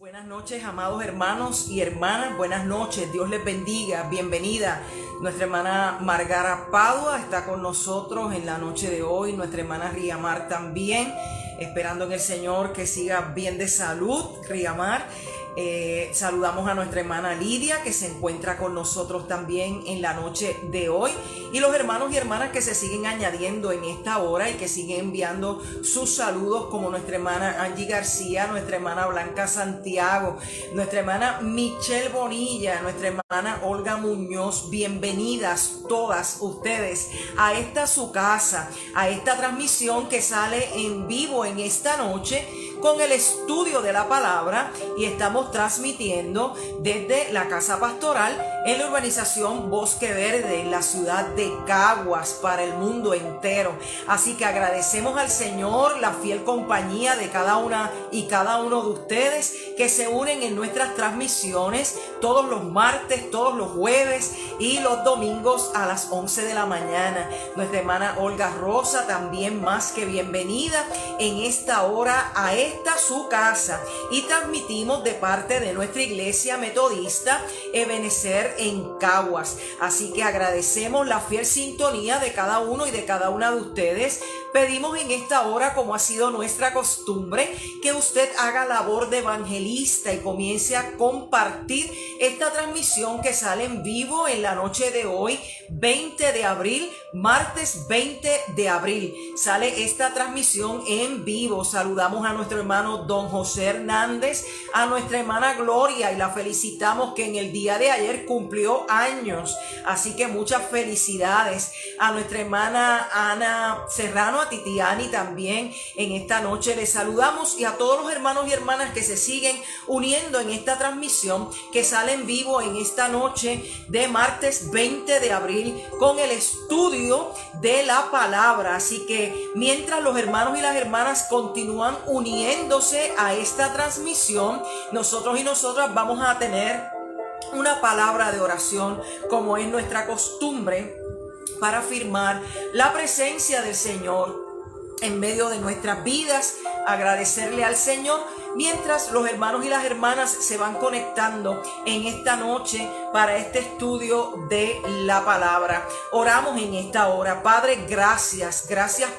Buenas noches, amados hermanos y hermanas, buenas noches, Dios les bendiga, bienvenida. Nuestra hermana Margara Padua está con nosotros en la noche de hoy, nuestra hermana Riamar también, esperando en el Señor que siga bien de salud, Riamar. Saludamos a nuestra hermana Lidia, que se encuentra con nosotros también en la noche de hoy, y los hermanos y hermanas que se siguen añadiendo en esta hora y que siguen enviando sus saludos, como nuestra hermana Angie García, nuestra hermana Blanca Santiago, nuestra hermana Michelle Bonilla, nuestra hermana Olga Muñoz. Bienvenidas todas ustedes a esta su casa, a esta transmisión que sale en vivo en esta noche con el estudio de la palabra, y estamos transmitiendo desde la casa pastoral en la urbanización Bosque Verde, en la ciudad de Caguas, para el mundo entero. Así que agradecemos al Señor la fiel compañía de cada una y cada uno de ustedes que se unen en nuestras transmisiones todos los martes, todos los jueves y los domingos a las 11 de la mañana. Nuestra hermana Olga Rosa también más que bienvenida en esta hora a esta su casa, y transmitimos de parte de nuestra iglesia metodista Ebenecer en Caguas. Así que agradecemos la fiel sintonía de cada uno y de cada una de ustedes. Pedimos en esta hora, como ha sido nuestra costumbre, que usted haga labor de evangelista y comience a compartir esta transmisión que sale en vivo en la noche de hoy, 20 de abril, martes 20 de abril. Sale esta transmisión en vivo. Saludamos a nuestro hermano Don José Hernández, a nuestra hermana Gloria, y la felicitamos que en el día de ayer cumplió años. Así que muchas felicidades. A nuestra hermana Ana Serrano, a Titiani también en esta noche les saludamos, y a todos los hermanos y hermanas que se siguen uniendo en esta transmisión que sale en vivo en esta noche de martes 20 de abril con el estudio de la palabra. Así que mientras los hermanos y las hermanas continúan uniéndose a esta transmisión, nosotros y nosotras vamos a tener una palabra de oración, como es nuestra costumbre, para afirmar la presencia del Señor en medio de nuestras vidas, agradecerle al Señor mientras los hermanos y las hermanas se van conectando en esta noche para este estudio de la palabra. Oramos en esta hora. Padre, gracias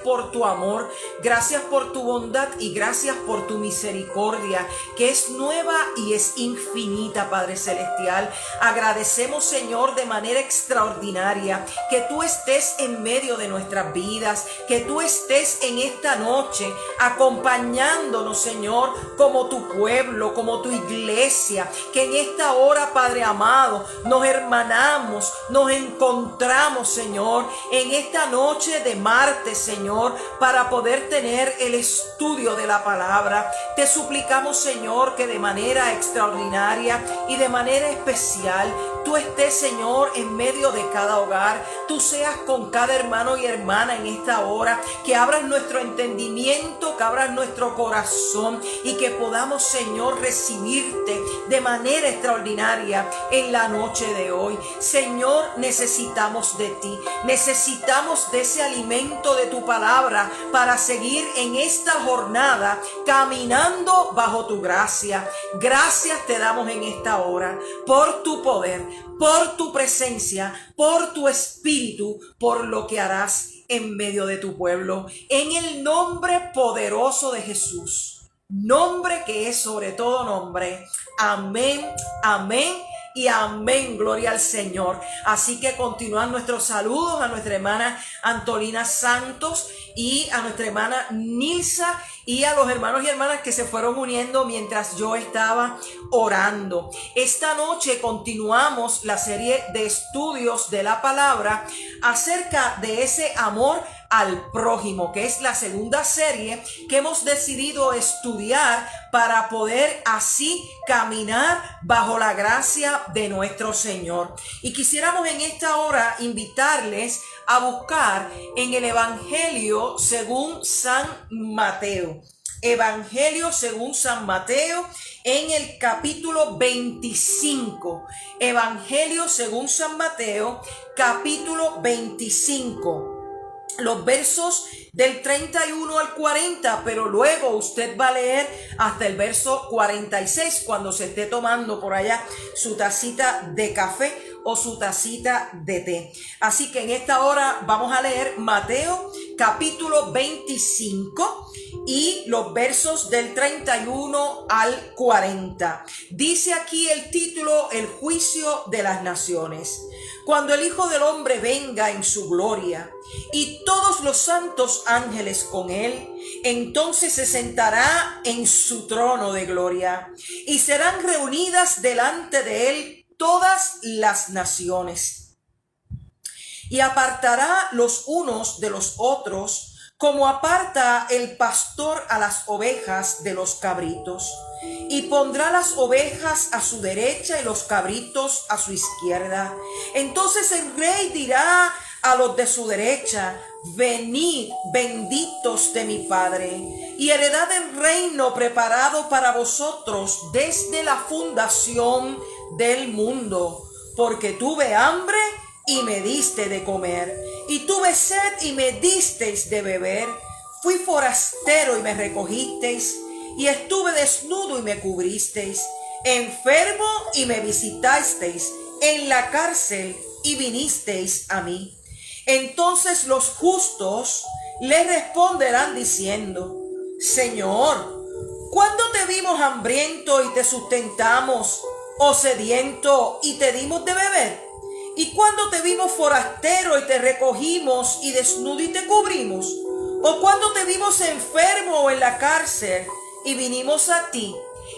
por tu amor, gracias por tu bondad y gracias por tu misericordia, que es nueva y es infinita, Padre celestial. Agradecemos, Señor, de manera extraordinaria que tú estés en medio de nuestras vidas, que tú estés en esta noche acompañándonos, Señor, como tu pueblo, como tu iglesia, que en esta hora, Padre amado, nos hermanamos, nos encontramos, Señor, en esta noche de martes, Señor, para poder tener el estudio de la palabra. Te suplicamos, Señor, que de manera extraordinaria y de manera especial tú estés, Señor, en medio de cada hogar. Tú seas con cada hermano y hermana en esta hora, que abras nuestro entendimiento, que abras nuestro corazón, y que podamos, Señor, recibirte de manera extraordinaria en la noche de hoy. Señor, necesitamos de ti, necesitamos de ese alimento de tu palabra para seguir en esta jornada caminando bajo tu gracia. Gracias te damos en esta hora por tu poder, por tu presencia, por tu espíritu, por lo que harás en medio de tu pueblo, en el nombre poderoso de Jesús, nombre que es sobre todo nombre. Amén, amén y amén. Gloria al Señor. Así que continúan nuestros saludos a nuestra hermana Antolina Santos y a nuestra hermana Nilsa, y a los hermanos y hermanas que se fueron uniendo mientras yo estaba orando. Esta noche continuamos la serie de estudios de la palabra acerca de ese amor al prójimo, que es la segunda serie que hemos decidido estudiar para poder así caminar bajo la gracia de nuestro Señor. Y quisiéramos en esta hora invitarles a buscar en el Evangelio según San Mateo. Evangelio según San Mateo, en el capítulo 25. Evangelio según San Mateo, capítulo 25. los versos del 31 al 40, pero luego usted va a leer hasta el verso 46 cuando se esté tomando por allá su tacita de café o su tacita de té. Así que en esta hora vamos a leer Mateo capítulo 25 y los versos del 31 al 40. Dice aquí el título: El juicio de las naciones. Cuando el Hijo del Hombre venga en su gloria y todos los santos ángeles con él, entonces se sentará en su trono de gloria y serán reunidas delante de él todas las naciones. Y apartará los unos de los otros, como aparta el pastor a las ovejas de los cabritos, y pondrá las ovejas a su derecha y los cabritos a su izquierda. Entonces el rey dirá a los de su derecha: venid, benditos de mi Padre, y heredad el reino preparado para vosotros desde la fundación del mundo, porque tuve hambre y me diste de comer, y tuve sed y me disteis de beber, fui forastero y me recogisteis, y estuve desnudo y me cubristeis, enfermo y me visitasteis, en la cárcel y vinisteis a mí. Entonces los justos le responderán diciendo: Señor, ¿cuándo te vimos hambriento y te sustentamos, o sediento y te dimos de beber? ¿Y cuándo te vimos forastero y te recogimos, y desnudo y te cubrimos? ¿O cuándo te vimos enfermo o en la cárcel y vinimos a ti?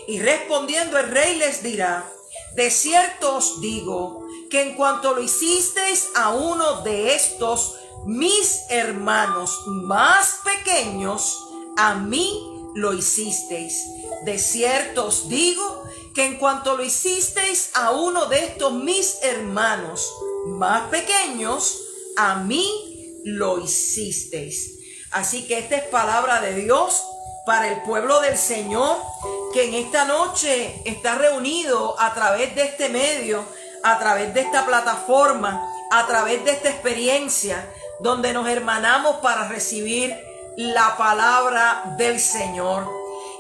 Y respondiendo el rey les dirá: de cierto os digo, que en cuanto lo hicisteis a uno de estos mis hermanos más pequeños, a mí lo hicisteis. De cierto os digo, que en cuanto lo hicisteis a uno de estos mis hermanos más pequeños, a mí lo hicisteis. Así que esta es palabra de Dios para el pueblo del Señor, que en esta noche está reunido a través de este medio, a través de esta plataforma, a través de esta experiencia, donde nos hermanamos para recibir la palabra del Señor.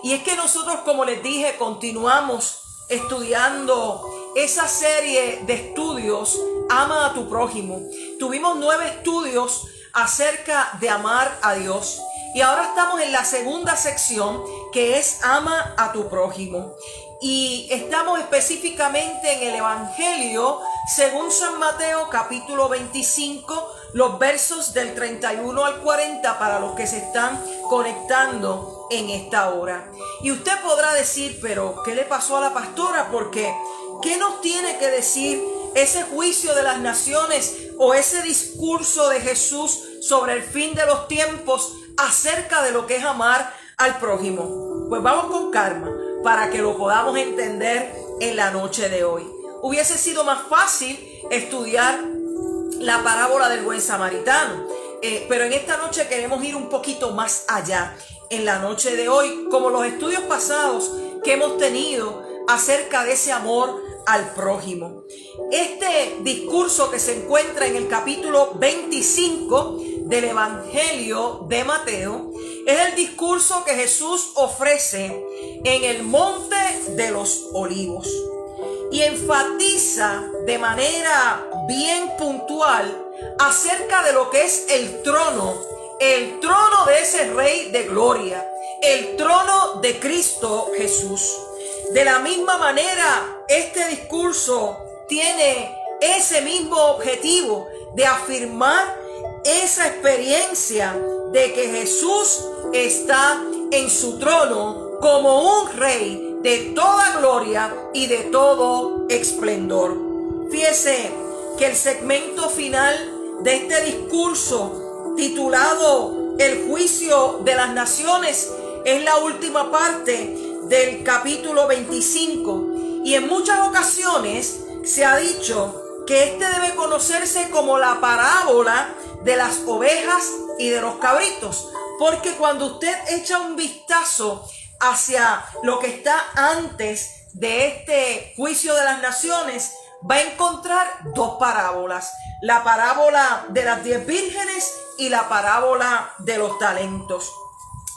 Y es que nosotros, como les dije, continuamos estudiando esa serie de estudios, Ama a tu prójimo. Tuvimos 9 estudios acerca de amar a Dios. Y ahora estamos en la segunda sección, que es Ama a tu prójimo. Y estamos específicamente en el Evangelio según San Mateo capítulo 25, los versos del 31 al 40 para los que se están conectando en esta hora. Y usted podrá decir: pero ¿qué le pasó a la pastora? Porque ¿qué nos tiene que decir ese juicio de las naciones o ese discurso de Jesús sobre el fin de los tiempos acerca de lo que es amar al prójimo? Pues vamos con calma para que lo podamos entender en la noche de hoy. Hubiese sido más fácil estudiar la parábola del buen samaritano, pero en esta noche queremos ir un poquito más allá. En la noche de hoy, como los estudios pasados que hemos tenido acerca de ese amor al prójimo. Este discurso que se encuentra en el capítulo 25 del Evangelio de Mateo es el discurso que Jesús ofrece en el Monte de los Olivos y enfatiza de manera bien puntual acerca de lo que es el trono de ese Rey de Gloria, el trono de Cristo Jesús. De la misma manera, este discurso tiene ese mismo objetivo de afirmar esa experiencia de que Jesús está en su trono como un rey de toda gloria y de todo esplendor. Fíjese que el segmento final de este discurso, titulado El juicio de las naciones, es la última parte del capítulo 25, y en muchas ocasiones se ha dicho que este debe conocerse como la parábola de las ovejas y de los cabritos, porque cuando usted echa un vistazo hacia lo que está antes de este juicio de las naciones, va a encontrar 2 parábolas: la parábola de las 10 vírgenes y la parábola de los talentos.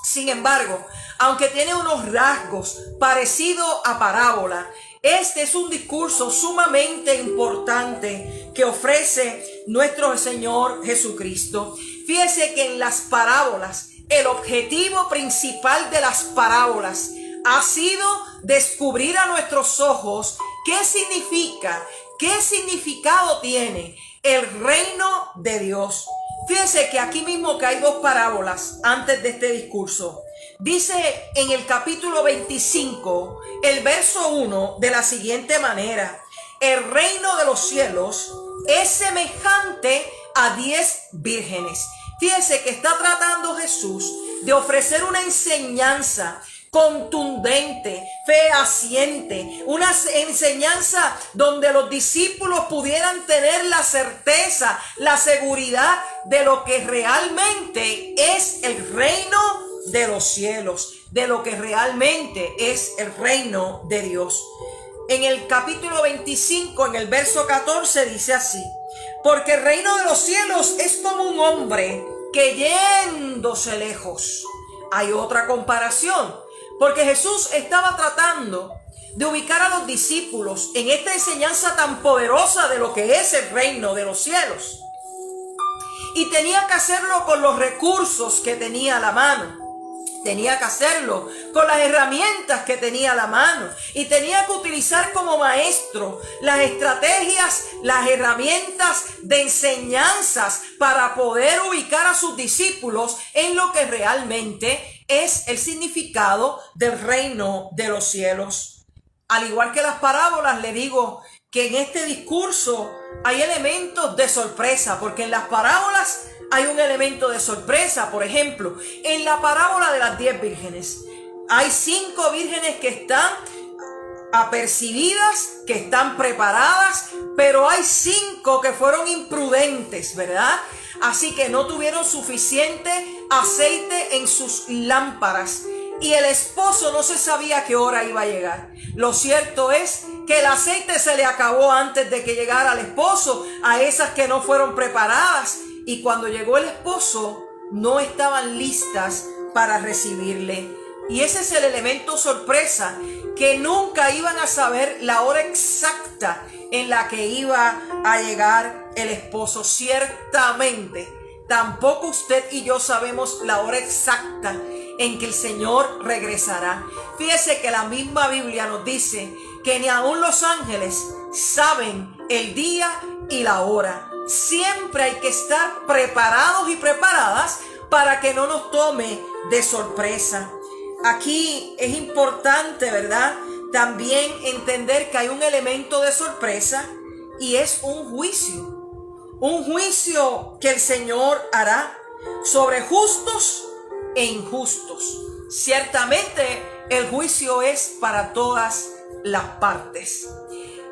Sin embargo, aunque tiene unos rasgos parecidos a parábola, este es un discurso sumamente importante que ofrece nuestro Señor Jesucristo. Fíjese que en las parábolas, el objetivo principal de las parábolas ha sido descubrir a nuestros ojos qué significa, qué significado tiene el reino de Dios. Fíjese que aquí mismo que hay dos parábolas antes de este discurso. Dice en el capítulo 25, el verso 1, de la siguiente manera: el reino de los cielos es semejante a 10 vírgenes. Fíjese que está tratando Jesús de ofrecer una enseñanza contundente, fehaciente, una enseñanza donde los discípulos pudieran tener la certeza, la seguridad de lo que realmente es el reino de los cielos, de lo que realmente es el reino de Dios. En el capítulo 25, en el verso 14, dice así: porque el reino de los cielos es como un hombre que yéndose lejos. Hay otra comparación, porque Jesús estaba tratando de ubicar a los discípulos en esta enseñanza tan poderosa de lo que es el reino de los cielos. Y tenía que hacerlo con los recursos que tenía a la mano. Tenía que hacerlo con las herramientas que tenía a la mano. Y tenía que utilizar como maestro las estrategias, las herramientas de enseñanzas para poder ubicar a sus discípulos en lo que realmente es el significado del reino de los cielos. Al igual que las parábolas, le digo que en este discurso hay elementos de sorpresa, porque en las parábolas hay un elemento de sorpresa. Por ejemplo, en la parábola de las 10 vírgenes, hay 5 vírgenes que están apercibidas, que están preparadas, pero hay 5 que fueron imprudentes, ¿verdad? Así que no tuvieron suficiente aceite en sus lámparas. Y el esposo no se sabía a qué hora iba a llegar. Lo cierto es que el aceite se le acabó antes de que llegara el esposo a esas que no fueron preparadas. Y cuando llegó el esposo, no estaban listas para recibirle. Y ese es el elemento sorpresa, que nunca iban a saber la hora exacta en la que iba a llegar el esposo. Ciertamente, tampoco usted y yo sabemos la hora exacta en que el Señor regresará. Fíjese que la misma Biblia nos dice que ni aún los ángeles saben el día y la hora. Siempre hay que estar preparados y preparadas para que no nos tome de sorpresa. Aquí es importante, ¿verdad?, también entender que hay un elemento de sorpresa, y es un juicio. Un juicio que el Señor hará sobre justos e injustos. Ciertamente el juicio es para todas las partes.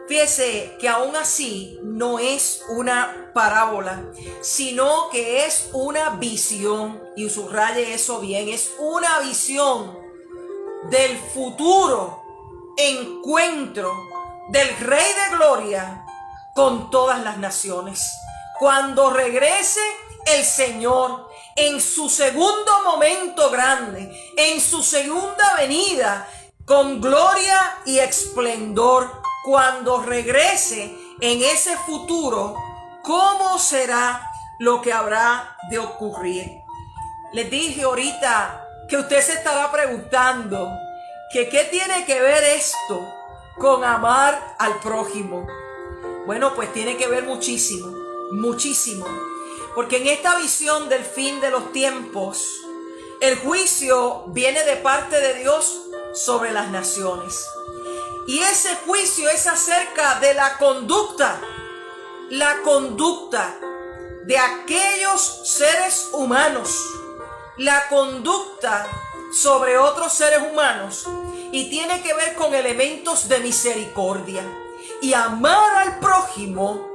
Fíjese que aún así no es una parábola, sino que es una visión, y subraye eso bien, es una visión del futuro encuentro del Rey de Gloria con todas las naciones. Cuando regrese el Señor en su segundo momento grande, en su segunda venida, con gloria y esplendor, cuando regrese en ese futuro, ¿cómo será lo que habrá de ocurrir? Les dije ahorita que usted se estará preguntando que qué tiene que ver esto con amar al prójimo. Bueno, pues tiene que ver muchísimo, muchísimo. Porque en esta visión del fin de los tiempos, el juicio viene de parte de Dios sobre las naciones. Y ese juicio es acerca de la conducta de aquellos seres humanos, la conducta sobre otros seres humanos, y tiene que ver con elementos de misericordia. Y amar al prójimo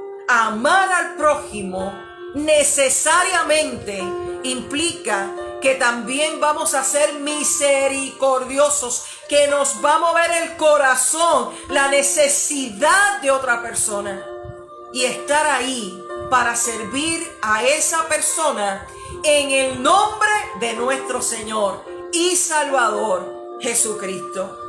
necesariamente implica que también vamos a ser misericordiosos, que nos va a mover el corazón, la necesidad de otra persona, y estar ahí para servir a esa persona en el nombre de nuestro Señor y Salvador Jesucristo.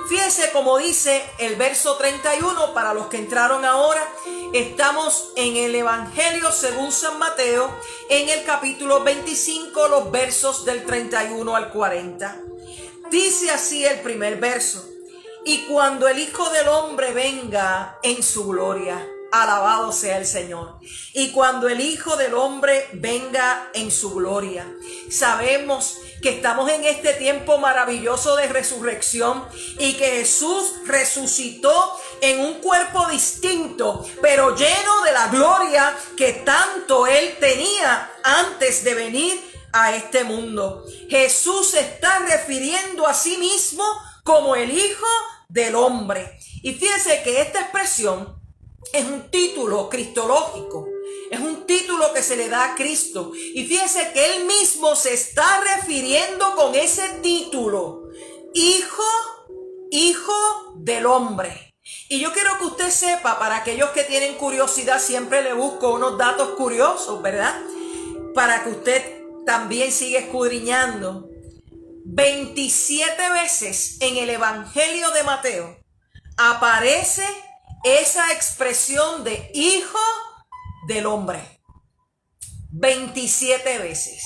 Fíjense como dice el verso 31, para los que entraron ahora, estamos en el Evangelio según San Mateo, en el capítulo 25, los versos del 31 al 40. Dice así el primer verso: y cuando el Hijo del Hombre venga en su gloria, alabado sea el Señor. Y cuando el Hijo del Hombre venga en su gloria. Sabemos que estamos en este tiempo maravilloso de resurrección y que Jesús resucitó en un cuerpo distinto, pero lleno de la gloria que tanto Él tenía antes de venir a este mundo. Jesús se está refiriendo a sí mismo como el Hijo del Hombre. Y fíjense que esta expresión es un título cristológico, es un título que se le da a Cristo. Y fíjense que Él mismo se está refiriendo con ese título: Hijo del Hombre. Y yo quiero que usted sepa, para aquellos que tienen curiosidad, siempre le busco unos datos curiosos, ¿verdad? Para que usted también siga escudriñando. 27 veces en el Evangelio de Mateo aparece esa expresión de Hijo del Hombre. 27 veces.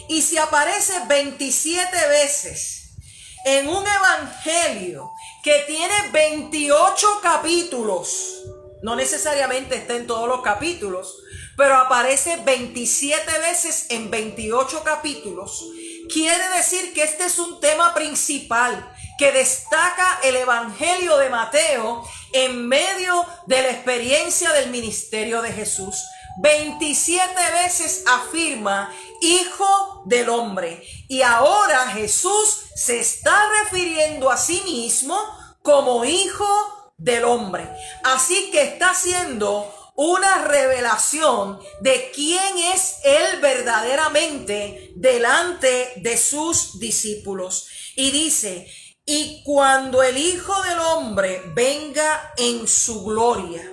Y si aparece 27 veces en un evangelio que tiene 28 capítulos, no necesariamente está en todos los capítulos, pero aparece 27 veces en 28 capítulos, quiere decir que este es un tema principal que destaca el Evangelio de Mateo en medio de la experiencia del ministerio de Jesús. 27 veces afirma Hijo del Hombre. Y ahora Jesús se está refiriendo a sí mismo como Hijo del Hombre. Así que está haciendo una revelación de quién es Él verdaderamente delante de sus discípulos. Y dice: y cuando el Hijo del Hombre venga en su gloria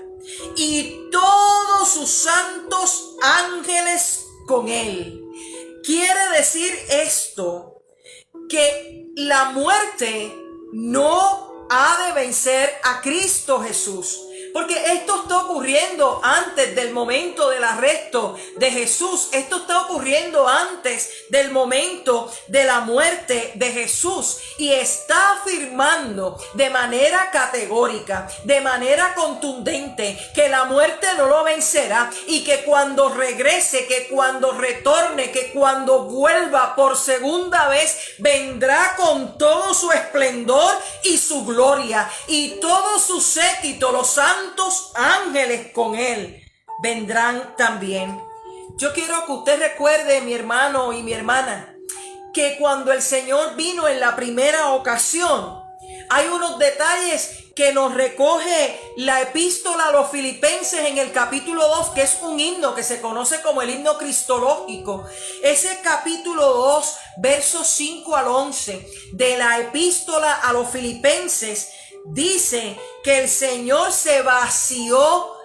y todos sus santos ángeles con Él. Quiere decir esto, que la muerte no ha de vencer a Cristo Jesús. Porque esto está ocurriendo antes del momento del arresto de Jesús. Esto está ocurriendo antes del momento de la muerte de Jesús. Y está afirmando de manera categórica, de manera contundente, que la muerte no lo vencerá. Y que cuando regrese, que cuando retorne, que cuando vuelva por segunda vez, vendrá con todo su esplendor y su gloria. Y todo su séquito, los santos ángeles con Él, vendrán también. Yo quiero que usted recuerde, mi hermano y mi hermana, que cuando el Señor vino en la primera ocasión, hay unos detalles que nos recoge la epístola a los Filipenses en el capítulo 2, que es un himno que se conoce como el himno cristológico. Ese capítulo 2, versos 5 al 11 de la epístola a los Filipenses, dice que el Señor se vació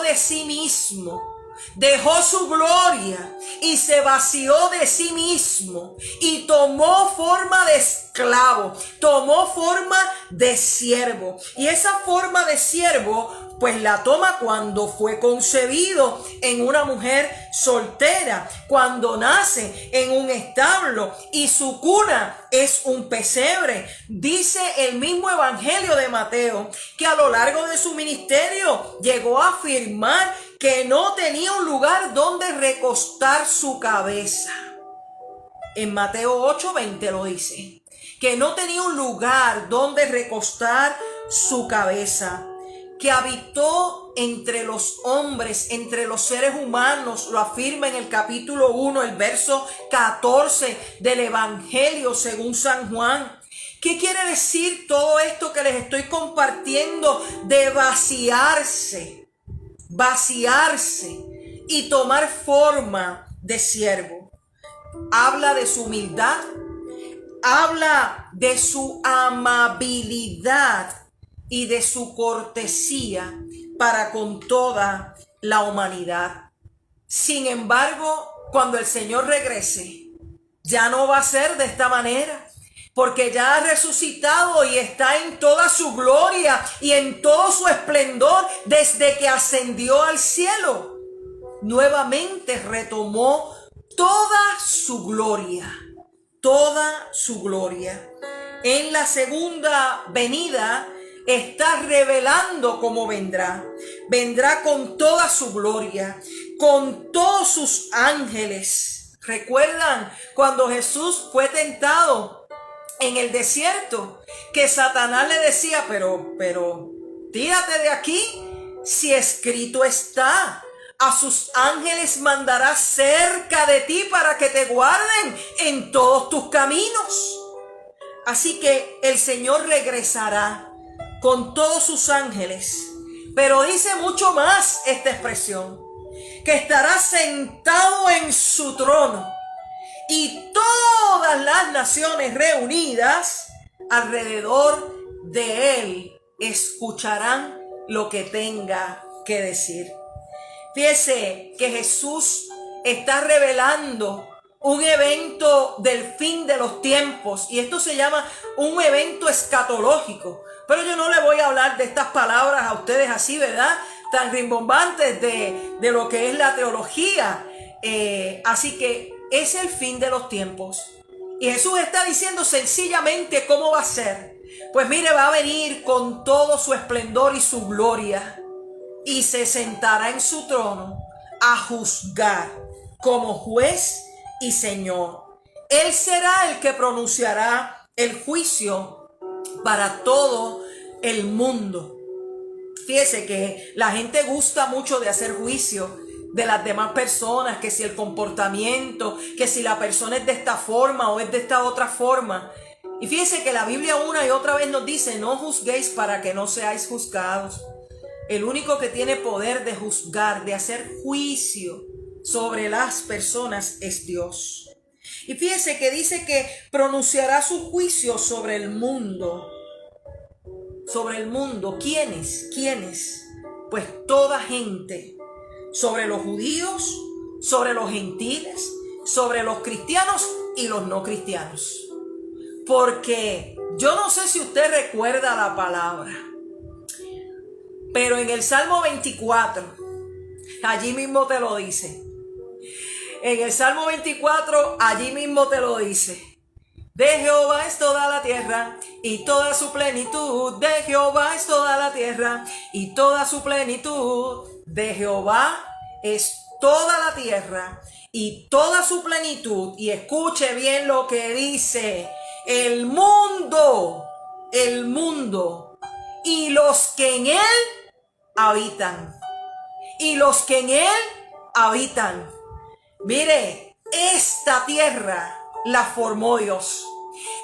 de sí mismo. Dejó su gloria y se vació de sí mismo y tomó forma de esclavo, tomó forma de siervo. Y esa forma de siervo pues la toma cuando fue concebido en una mujer soltera, cuando nace en un establo y su cuna es un pesebre. Dice el mismo Evangelio de Mateo que a lo largo de su ministerio llegó a afirmar que no tenía un lugar donde recostar su cabeza. En Mateo 8:20 lo dice, que no tenía un lugar donde recostar su cabeza, que habitó entre los hombres, entre los seres humanos, lo afirma en el capítulo 1, el verso 14 del Evangelio según San Juan. ¿Qué quiere decir todo esto que les estoy compartiendo de vaciarse y tomar forma de siervo? Habla de su humildad, habla de su amabilidad y de su cortesía para con toda la humanidad. Sin embargo, cuando el Señor regrese, ya no va a ser de esta manera, porque ya ha resucitado y está en toda su gloria y en todo su esplendor desde que ascendió al cielo. Nuevamente retomó toda su gloria, toda su gloria. En la segunda venida está revelando cómo vendrá. Vendrá con toda su gloria, con todos sus ángeles. ¿Recuerdan cuando Jesús fue tentado en el desierto? Que Satanás le decía, pero, tírate de aquí, si escrito está. A sus ángeles mandará cerca de ti para que te guarden en todos tus caminos. Así que el Señor regresará con todos sus ángeles. Pero dice mucho más esta expresión, que estará sentado en su trono y todas las naciones reunidas alrededor de él escucharán lo que tenga que decir. Fíjese que Jesús está revelando un evento del fin de los tiempos, y esto se llama un evento escatológico. Pero yo no le voy a hablar de estas palabras a ustedes así, ¿verdad? Tan rimbombantes de lo que es la teología. Así que es el fin de los tiempos. Y Jesús está diciendo sencillamente cómo va a ser. Pues mire, va a venir con todo su esplendor y su gloria, y se sentará en su trono a juzgar como juez y Señor. Él será el que pronunciará el juicio para todo el mundo. Fíjese que la gente gusta mucho de hacer juicio de las demás personas, que si el comportamiento, que si la persona es de esta forma o es de esta otra forma. Y fíjese que la Biblia una y otra vez nos dice, no juzguéis para que no seáis juzgados. El único que tiene poder de juzgar, de hacer juicio sobre las personas es Dios. Y fíjese que dice que pronunciará su juicio sobre el mundo. Sobre el mundo. ¿Quiénes? ¿Quiénes? Pues toda gente. Sobre los judíos, sobre los gentiles, sobre los cristianos y los no cristianos. Porque yo no sé si usted recuerda la palabra, pero en el Salmo 24, allí mismo te lo dice. En el Salmo 24, allí mismo te lo dice. De Jehová es toda la tierra y toda su plenitud. De Jehová es toda la tierra y toda su plenitud. De Jehová es toda la tierra y toda su plenitud. Y escuche bien lo que dice. El mundo y los que en él habitan. Y los que en él habitan. Mire, esta tierra la formó Dios.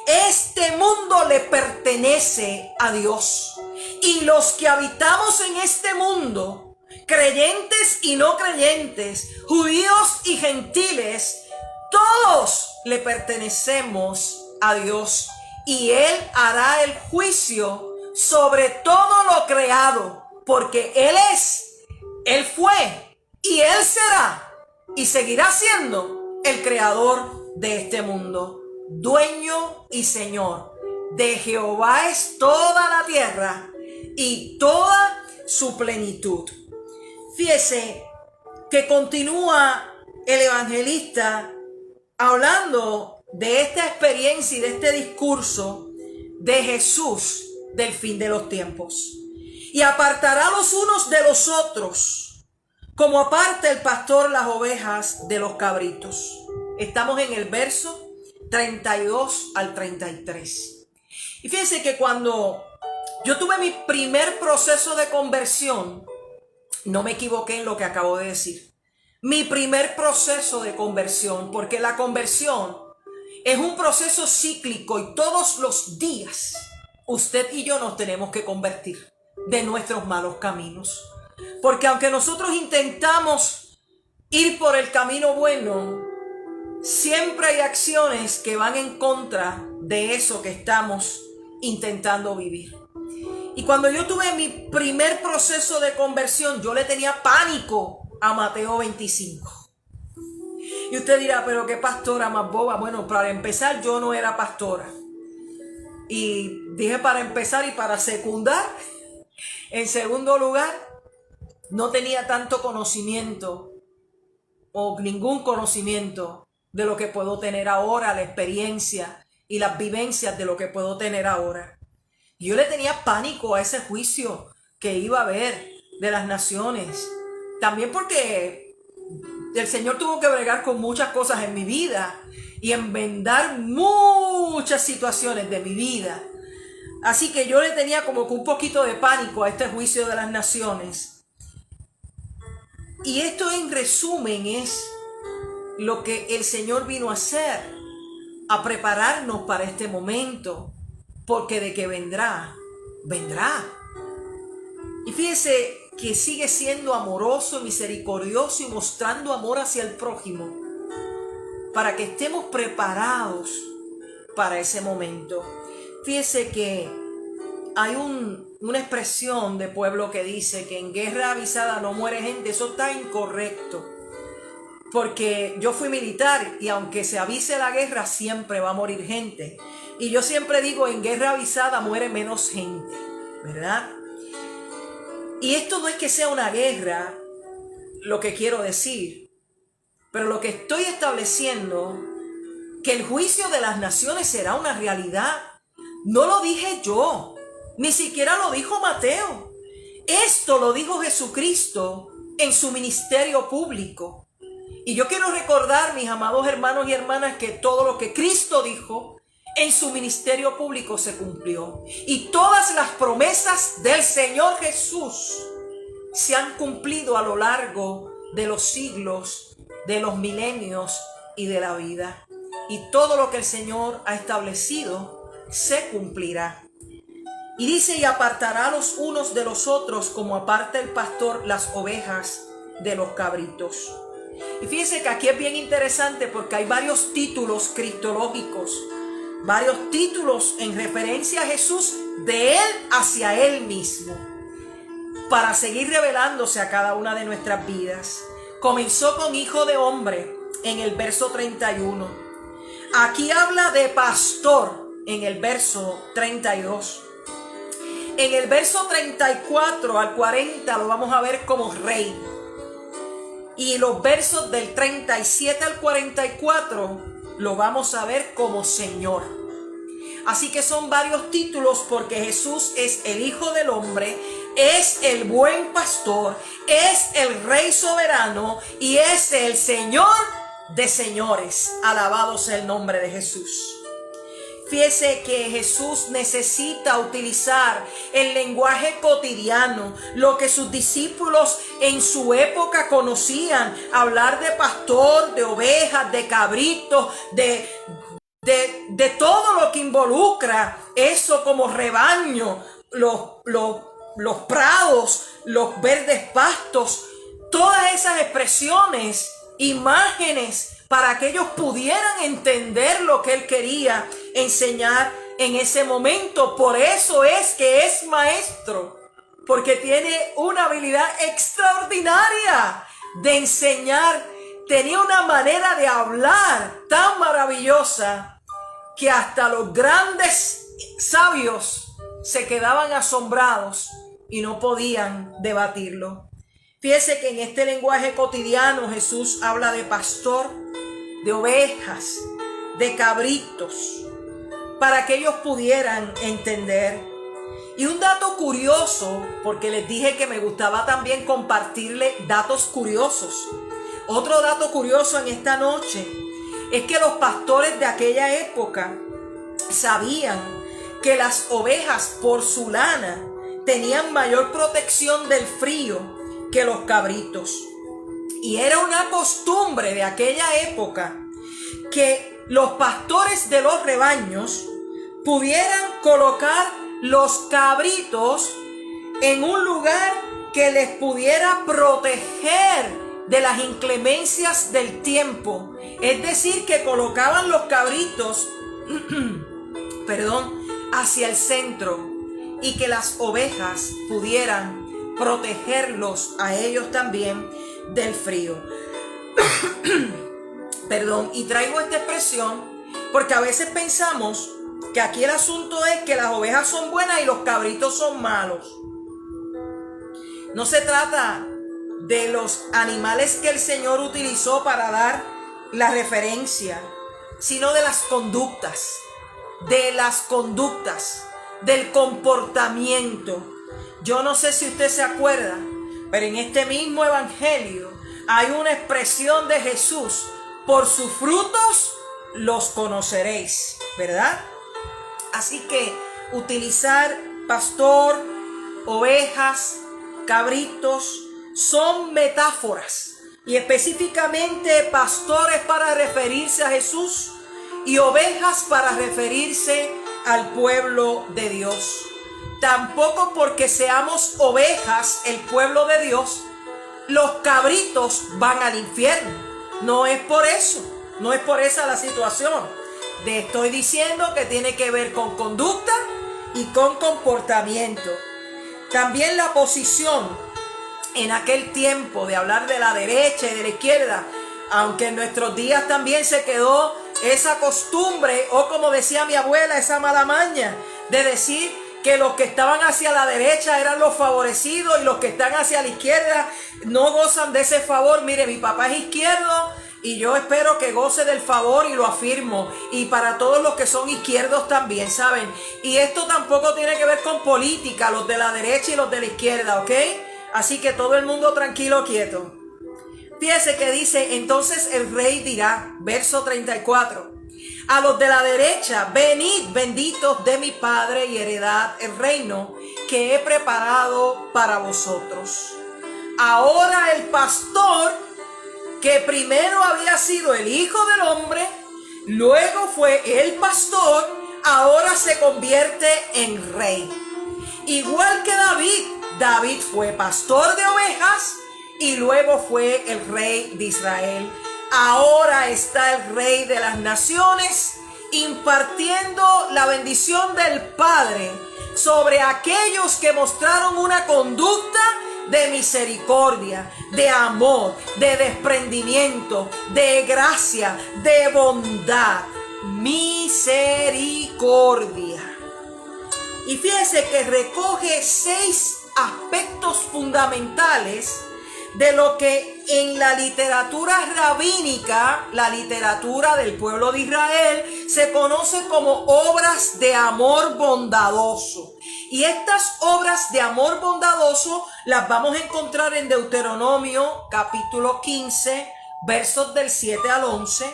Este mundo le pertenece a Dios. Y los que habitamos en este mundo, creyentes y no creyentes, judíos y gentiles, todos le pertenecemos a Dios. Y Él hará el juicio sobre todo lo creado, porque Él es, Él fue y Él será y seguirá siendo el creador de este mundo, dueño y Señor. De Jehová es toda la tierra y toda su plenitud. Fíjese que continúa el evangelista hablando de esta experiencia y de este discurso de Jesús del fin de los tiempos. Y apartará los unos de los otros, como aparta el pastor las ovejas de los cabritos. Estamos en el verso 32 al 33. Y fíjense que cuando yo tuve mi primer proceso de conversión, no me equivoqué en lo que acabo de decir. Mi primer proceso de conversión, porque la conversión es un proceso cíclico y todos los días usted y yo nos tenemos que convertir de nuestros malos caminos. Porque aunque nosotros intentamos ir por el camino bueno, siempre hay acciones que van en contra de eso que estamos intentando vivir. Y cuando yo tuve mi primer proceso de conversión, yo le tenía pánico a Mateo 25. Y usted dirá, pero qué pastora más boba. Bueno, para empezar, yo no era pastora. Y dije para empezar y para secundar. En segundo lugar, no tenía tanto conocimiento o ningún conocimiento de lo que puedo tener ahora, la experiencia y las vivencias de lo que puedo tener ahora. Y yo le tenía pánico a ese juicio que iba a haber de las naciones. También porque el Señor tuvo que bregar con muchas cosas en mi vida y enmendar muchas situaciones de mi vida. Así que yo le tenía como que un poquito de pánico a este juicio de las naciones. Y esto en resumen es lo que el Señor vino a hacer, a prepararnos para este momento, porque de que vendrá, vendrá. Y fíjese que sigue siendo amoroso, misericordioso y mostrando amor hacia el prójimo, para que estemos preparados para ese momento. Fíjese que hay una expresión de pueblo que dice que en guerra avisada no muere gente. Eso está incorrecto, porque yo fui militar y aunque se avise la guerra siempre va a morir gente. Y yo siempre digo, en guerra avisada muere menos gente, ¿verdad? Y esto no es que sea una guerra, lo que quiero decir, pero lo que estoy estableciendo, que el juicio de las naciones será una realidad. No lo dije yo, ni siquiera lo dijo Mateo. Esto lo dijo Jesucristo en su ministerio público. Y yo quiero recordar, mis amados hermanos y hermanas, que todo lo que Cristo dijo en su ministerio público se cumplió. Y todas las promesas del Señor Jesús se han cumplido a lo largo de los siglos, de los milenios y de la vida. Y todo lo que el Señor ha establecido se cumplirá. Y dice, y apartará a los unos de los otros como aparta el pastor las ovejas de los cabritos. Y fíjense que aquí es bien interesante porque hay varios títulos cristológicos, varios títulos en referencia a Jesús, de Él hacia Él mismo, para seguir revelándose a cada una de nuestras vidas. Comenzó con Hijo de Hombre en el verso 31. Aquí habla de pastor en el verso 32. En el verso 34 al 40 lo vamos a ver como rey. Y los versos del 37 al 44 lo vamos a ver como Señor. Así que son varios títulos porque Jesús es el Hijo del Hombre, es el buen pastor, es el Rey soberano y es el Señor de señores. Alabado sea el nombre de Jesús. Fíjese que Jesús necesita utilizar el lenguaje cotidiano, lo que sus discípulos en su época conocían, hablar de pastor, de ovejas, de cabritos, de todo lo que involucra eso como rebaño, los prados, los verdes pastos, todas esas expresiones, imágenes, para que ellos pudieran entender lo que Él quería enseñar en ese momento. Por eso es que es maestro, porque tiene una habilidad extraordinaria de enseñar. Tenía una manera de hablar tan maravillosa que hasta los grandes sabios se quedaban asombrados y no podían debatirlo. Fíjese que en este lenguaje cotidiano Jesús habla de pastor, de ovejas, de cabritos, para que ellos pudieran entender. Y un dato curioso, porque les dije que me gustaba también compartirle datos curiosos. Otro dato curioso en esta noche es que los pastores de aquella época sabían que las ovejas por su lana tenían mayor protección del frío que los cabritos. Y era una costumbre de aquella época que los pastores de los rebaños pudieran colocar los cabritos en un lugar que les pudiera proteger de las inclemencias del tiempo. Es decir, que colocaban los cabritos hacia el centro y que las ovejas pudieran protegerlos a ellos también del frío. Perdón, y traigo esta expresión porque a veces pensamos que aquí el asunto es que las ovejas son buenas y los cabritos son malos. No se trata de los animales que el Señor utilizó para dar la referencia, sino de las conductas, del comportamiento. Yo no sé si usted se acuerda, pero en este mismo evangelio hay una expresión de Jesús: por sus frutos los conoceréis, ¿verdad? Así que utilizar pastor, ovejas, cabritos son metáforas, y específicamente pastores para referirse a Jesús y ovejas para referirse al pueblo de Dios. Tampoco porque seamos ovejas, el pueblo de Dios, los cabritos van al infierno. No es por eso, no es por esa la situación. Estoy diciendo que tiene que ver con conducta y con comportamiento. También la posición en aquel tiempo de hablar de la derecha y de la izquierda, aunque en nuestros días también se quedó esa costumbre, o como decía mi abuela, esa mala maña de decir que los que estaban hacia la derecha eran los favorecidos y los que están hacia la izquierda no gozan de ese favor. Mire, mi papá es izquierdo y yo espero que goce del favor, y lo afirmo, y para todos los que son izquierdos también, ¿saben? Y esto tampoco tiene que ver con política, los de la derecha y los de la izquierda, ¿ok? Así que todo el mundo tranquilo, quieto. Fíjese que dice: entonces el rey dirá, verso 34, a los de la derecha: venid, benditos de mi Padre, y heredad el reino que he preparado para vosotros. Ahora el pastor, que primero había sido el Hijo del Hombre, luego fue el pastor, ahora se convierte en rey. Igual que David fue pastor de ovejas y luego fue el rey de Israel. Ahora está el rey de las naciones impartiendo la bendición del Padre sobre aquellos que mostraron una conducta de misericordia, de amor, de desprendimiento, de gracia, de bondad. Misericordia. Y fíjese que recoge 6 aspectos fundamentales de lo que en la literatura rabínica, la literatura del pueblo de Israel, se conoce como obras de amor bondadoso. Y estas obras de amor bondadoso las vamos a encontrar en Deuteronomio capítulo 15, versos del 7 al 11,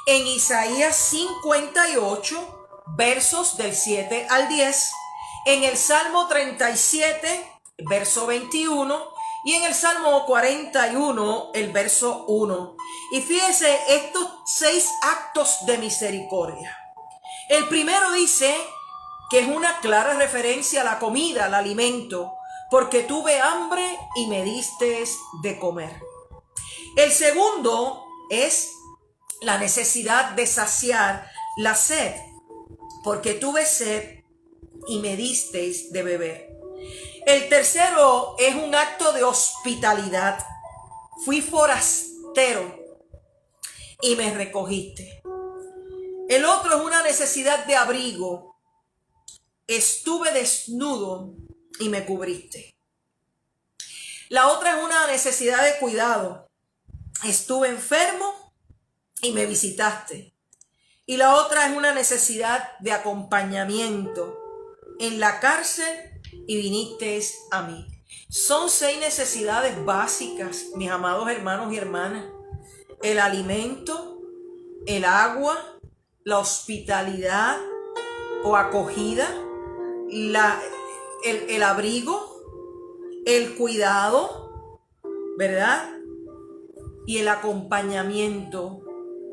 en Isaías 58, versos del 7 al 10, en el Salmo 37, verso 21, y en el Salmo 41, el verso 1. Y fíjese estos 6 actos de misericordia. El primero dice que es una clara referencia a la comida, al alimento, porque tuve hambre y me diste de comer. El segundo es la necesidad de saciar la sed, porque tuve sed y me disteis de beber. El tercero es un acto de hospitalidad. Fui forastero y me recogiste. El otro es una necesidad de abrigo. Estuve desnudo y me cubriste. La otra es una necesidad de cuidado. Estuve enfermo y me visitaste. Y la otra es una necesidad de acompañamiento. En la cárcel y vinisteis a mí. Son 6 necesidades básicas, mis amados hermanos y hermanas. El alimento, el agua, la hospitalidad o acogida, el abrigo, el cuidado, ¿verdad? Y el acompañamiento.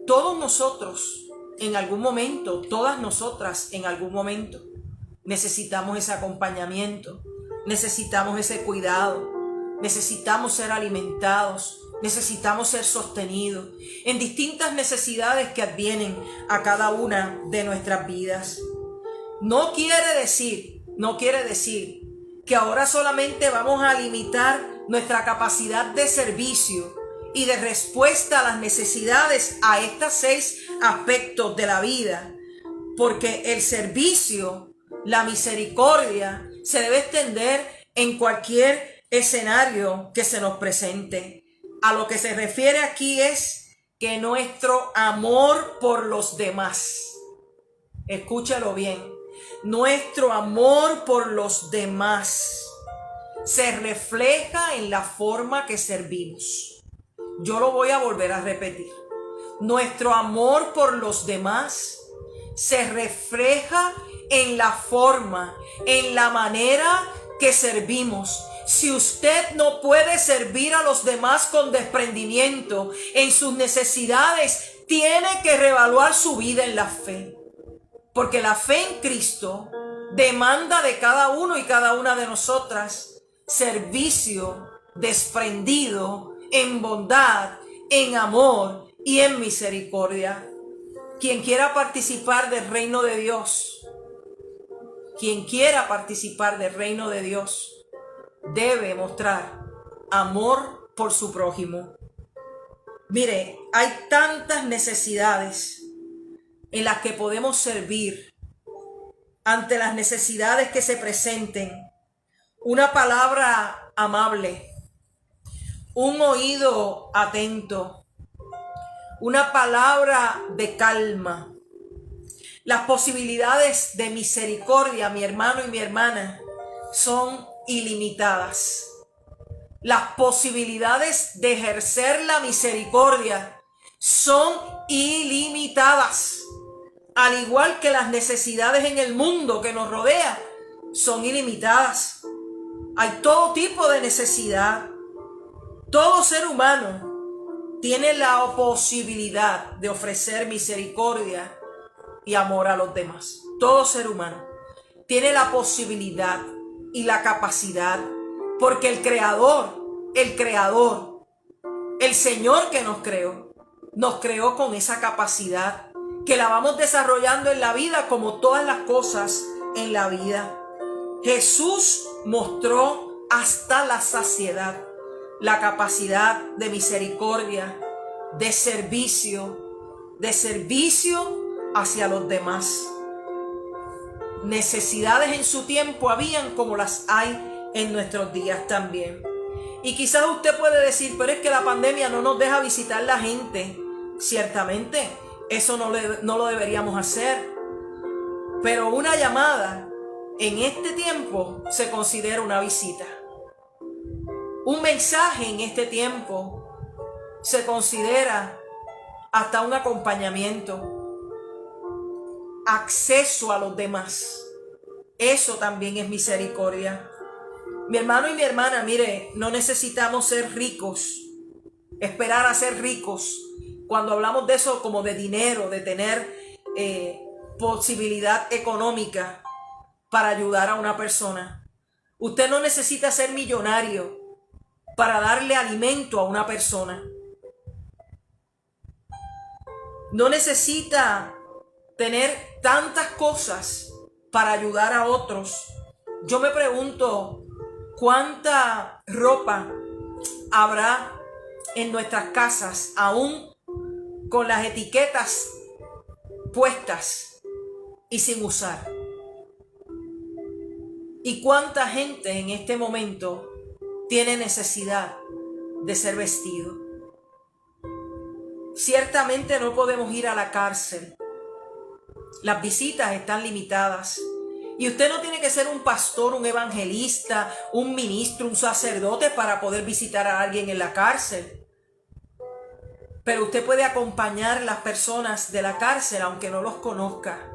Todos nosotros en algún momento, todas nosotras en algún momento, necesitamos ese acompañamiento, necesitamos ese cuidado, necesitamos ser alimentados, necesitamos ser sostenidos en distintas necesidades que advienen a cada una de nuestras vidas. No quiere decir no quiere decir que ahora solamente vamos a limitar nuestra capacidad de servicio y de respuesta a las necesidades a estos 6 aspectos de la vida, porque el servicio, la misericordia, se debe extender en cualquier escenario que se nos presente. A lo que se refiere aquí es que nuestro amor por los demás, escúchalo bien, nuestro amor por los demás se refleja en la forma que servimos. Yo lo voy a volver a repetir. Nuestro amor por los demás se refleja en la forma, en la manera que servimos. Si usted no puede servir a los demás con desprendimiento en sus necesidades, tiene que reevaluar su vida en la fe. Porque la fe en Cristo demanda de cada uno y cada una de nosotras servicio desprendido en bondad, en amor y en misericordia. Quien quiera participar del reino de Dios, quien quiera participar del reino de Dios, debe mostrar amor por su prójimo. Mire, hay tantas necesidades en las que podemos servir. Ante las necesidades que se presenten, una palabra amable, un oído atento, una palabra de calma. Las posibilidades de misericordia, mi hermano y mi hermana, son ilimitadas. Las posibilidades de ejercer la misericordia son ilimitadas. Al igual que las necesidades en el mundo que nos rodea son ilimitadas. Hay todo tipo de necesidad. Todo ser humano tiene la posibilidad de ofrecer misericordia y amor a los demás. Todo ser humano tiene la posibilidad y la capacidad, porque el Creador, el Señor que nos creó con esa capacidad, que la vamos desarrollando en la vida como todas las cosas en la vida. Jesús mostró hasta la saciedad la capacidad de misericordia, de servicio hacia los demás. Necesidades en su tiempo habían como las hay en nuestros días también. Y quizás usted puede decir, pero es que la pandemia no nos deja visitar la gente. Ciertamente, eso no lo deberíamos hacer. Pero una llamada en este tiempo se considera una visita. Un mensaje en este tiempo se considera hasta un acompañamiento. Acceso a los demás. Eso también es misericordia. Mi hermano y mi hermana, mire, no necesitamos ser ricos, esperar a ser ricos. Cuando hablamos de eso como de dinero, de tener posibilidad económica para ayudar a una persona. Usted no necesita ser millonario para darle alimento a una persona. No necesita tener tantas cosas para ayudar a otros. Yo me pregunto, ¿cuánta ropa habrá en nuestras casas aún con las etiquetas puestas y sin usar? ¿Y cuánta gente en este momento tiene necesidad de ser vestido? Ciertamente no podemos ir a la cárcel. Las visitas están limitadas. Y usted no tiene que ser un pastor, un evangelista, un ministro, un sacerdote para poder visitar a alguien en la cárcel. Pero usted puede acompañar a las personas de la cárcel aunque no los conozca,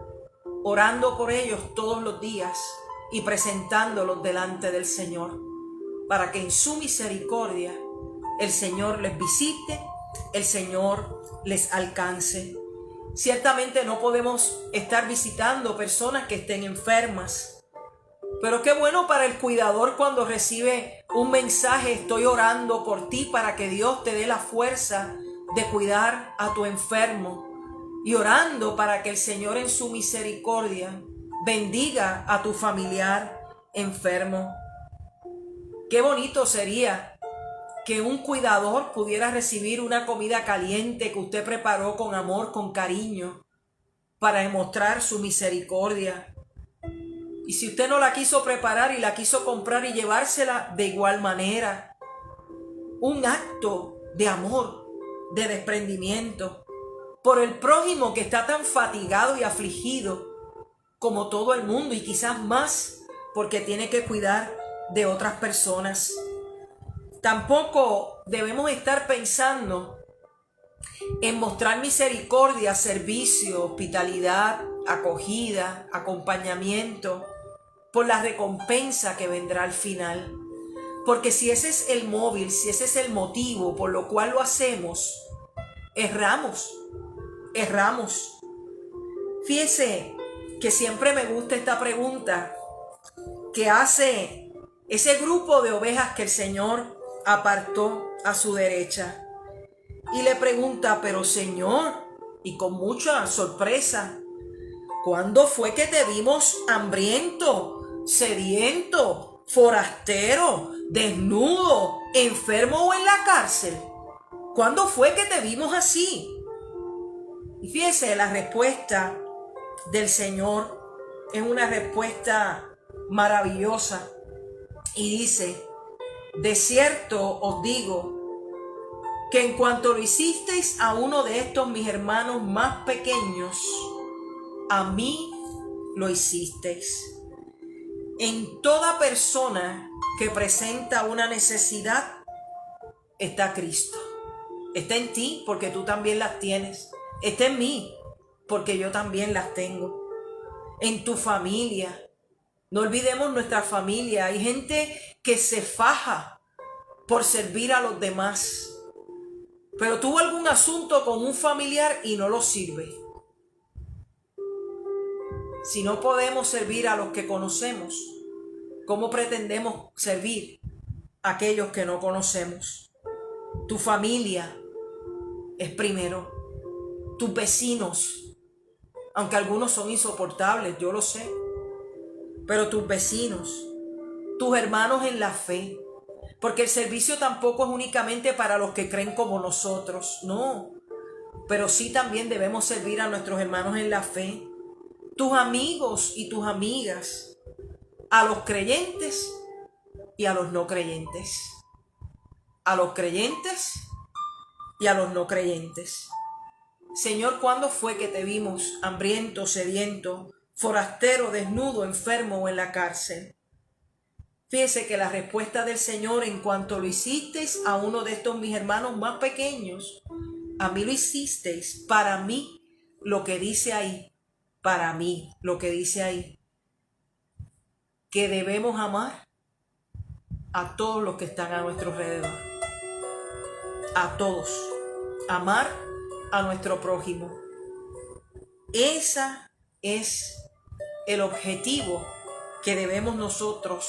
orando por ellos todos los días y presentándolos delante del Señor, para que en su misericordia el Señor les visite, el Señor les alcance. Ciertamente no podemos estar visitando personas que estén enfermas, pero qué bueno para el cuidador cuando recibe un mensaje: estoy orando por ti para que Dios te dé la fuerza de cuidar a tu enfermo, y orando para que el Señor en su misericordia bendiga a tu familiar enfermo. Qué bonito sería que un cuidador pudiera recibir una comida caliente que usted preparó con amor, con cariño, para demostrar su misericordia. Y si usted no la quiso preparar y la quiso comprar y llevársela de igual manera, un acto de amor, de desprendimiento por el prójimo que está tan fatigado y afligido como todo el mundo, y quizás más porque tiene que cuidar de otras personas. Tampoco debemos estar pensando en mostrar misericordia, servicio, hospitalidad, acogida, acompañamiento, por la recompensa que vendrá al final. Porque si ese es el móvil, si ese es el motivo por lo cual lo hacemos, erramos. Fíjese que siempre me gusta esta pregunta que hace ese grupo de ovejas que el Señor apartó a su derecha. Y le pregunta, pero Señor, y con mucha sorpresa, ¿cuándo fue que te vimos hambriento, sediento, forastero, desnudo, enfermo o en la cárcel? ¿Cuándo fue que te vimos así? Y fíjese, la respuesta del Señor es una respuesta maravillosa. Y dice, de cierto os digo, que en cuanto lo hicisteis a uno de estos mis hermanos más pequeños, a mí lo hicisteis. En toda persona que presenta una necesidad está Cristo. Está en ti porque tú también las tienes. Está en mí porque yo también las tengo. En tu familia. No olvidemos nuestra familia. Hay gente que se faja por servir a los demás, pero tuvo algún asunto con un familiar y no lo sirve. Si no podemos servir a los que conocemos, ¿cómo pretendemos servir a aquellos que no conocemos? Tu familia es primero. Tus vecinos, aunque algunos son insoportables, yo lo sé, pero tus vecinos, tus hermanos en la fe, porque el servicio tampoco es únicamente para los que creen como nosotros, no, pero sí también debemos servir a nuestros hermanos en la fe, tus amigos y tus amigas, a los creyentes y a los no creyentes, a los creyentes y a los no creyentes. Señor, ¿cuándo fue que te vimos hambriento, sediento, forastero, desnudo, enfermo o en la cárcel? Fíjese que la respuesta del Señor, en cuanto lo hicisteis a uno de estos mis hermanos más pequeños, a mí lo hicisteis. Para mí, lo que dice ahí, para mí, lo que dice ahí, que debemos amar a todos los que están a nuestro alrededor. A todos. Amar a nuestro prójimo. Ese es el objetivo que debemos nosotros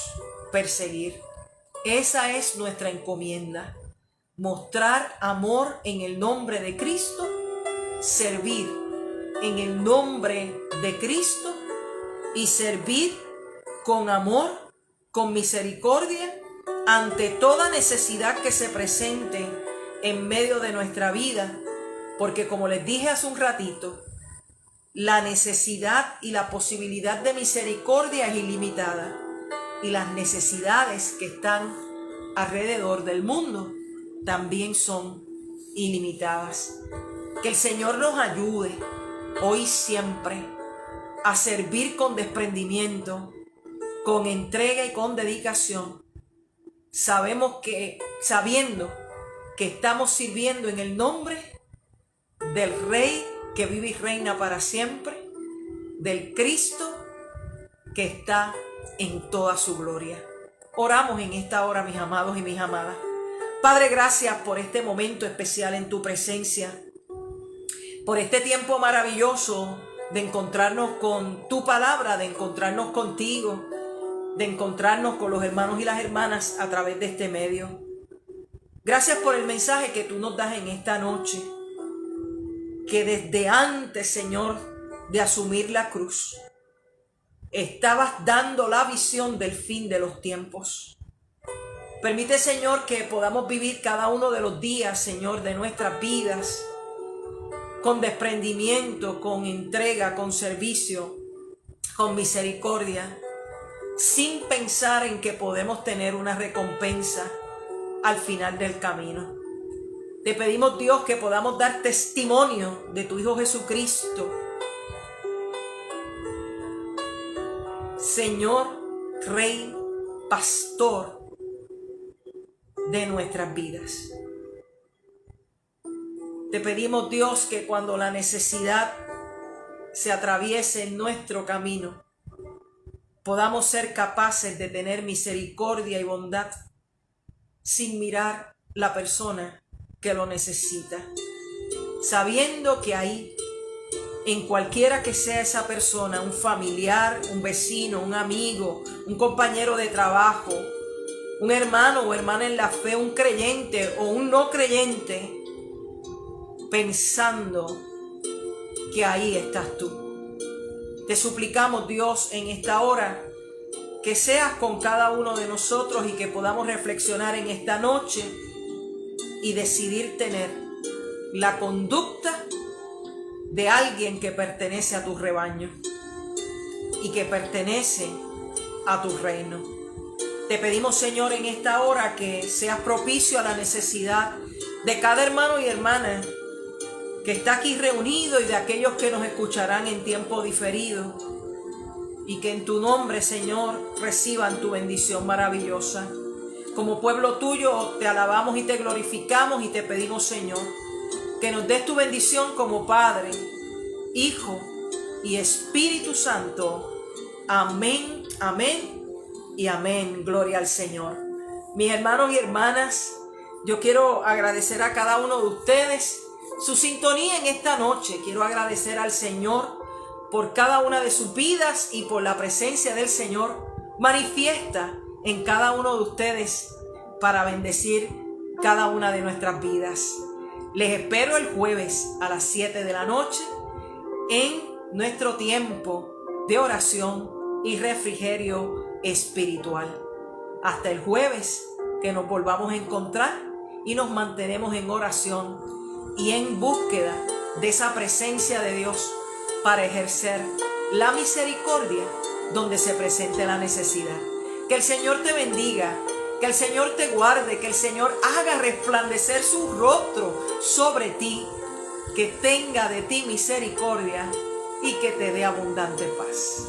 perseguir. Esa es nuestra encomienda. Mostrar amor en el nombre de Cristo, servir en el nombre de Cristo y servir con amor, con misericordia, ante toda necesidad que se presente en medio de nuestra vida, porque como les dije hace un ratito, la necesidad y la posibilidad de misericordia es ilimitada, y las necesidades que están alrededor del mundo también son ilimitadas. Que el Señor nos ayude hoy y siempre a servir con desprendimiento, con entrega y con dedicación. Sabiendo que estamos sirviendo en el nombre del Rey que vive y reina para siempre, del Cristo que está en toda su gloria. Oramos en esta hora, mis amados y mis amadas. Padre, gracias por este momento especial en tu presencia, por este tiempo maravilloso de encontrarnos con tu palabra, de encontrarnos contigo, de encontrarnos con los hermanos y las hermanas a través de este medio. Gracias por el mensaje que tú nos das en esta noche, que desde antes, Señor, de asumir la cruz, estabas dando la visión del fin de los tiempos. Permite, Señor, que podamos vivir cada uno de los días, Señor, de nuestras vidas con desprendimiento, con entrega, con servicio, con misericordia, sin pensar en que podemos tener una recompensa al final del camino. Te pedimos, Dios, que podamos dar testimonio de tu Hijo Jesucristo, Señor, Rey, Pastor de nuestras vidas. Te pedimos, Dios, que cuando la necesidad se atraviese en nuestro camino, podamos ser capaces de tener misericordia y bondad sin mirar la persona que lo necesita, sabiendo que ahí, en cualquiera que sea esa persona, un familiar, un vecino, un amigo, un compañero de trabajo, un hermano o hermana en la fe, un creyente o un no creyente, pensando que ahí estás tú. Te suplicamos, Dios, en esta hora, que seas con cada uno de nosotros y que podamos reflexionar en esta noche y decidir tener la conducta de alguien que pertenece a tu rebaño y que pertenece a tu reino. Te pedimos, Señor, en esta hora que seas propicio a la necesidad de cada hermano y hermana que está aquí reunido y de aquellos que nos escucharán en tiempo diferido, y que en tu nombre, Señor, reciban tu bendición maravillosa. Como pueblo tuyo te alabamos y te glorificamos y te pedimos, Señor, que nos des tu bendición como Padre, Hijo y Espíritu Santo. Amén, amén y amén. Gloria al Señor. Mis hermanos y hermanas, yo quiero agradecer a cada uno de ustedes su sintonía en esta noche. Quiero agradecer al Señor por cada una de sus vidas y por la presencia del Señor manifiesta en cada uno de ustedes para bendecir cada una de nuestras vidas. Les espero el jueves a las 7 de la noche en nuestro tiempo de oración y refrigerio espiritual. Hasta el jueves, que nos volvamos a encontrar y nos mantenemos en oración y en búsqueda de esa presencia de Dios para ejercer la misericordia donde se presente la necesidad. Que el Señor te bendiga, que el Señor te guarde, que el Señor haga resplandecer su rostro sobre ti, que tenga de ti misericordia y que te dé abundante paz.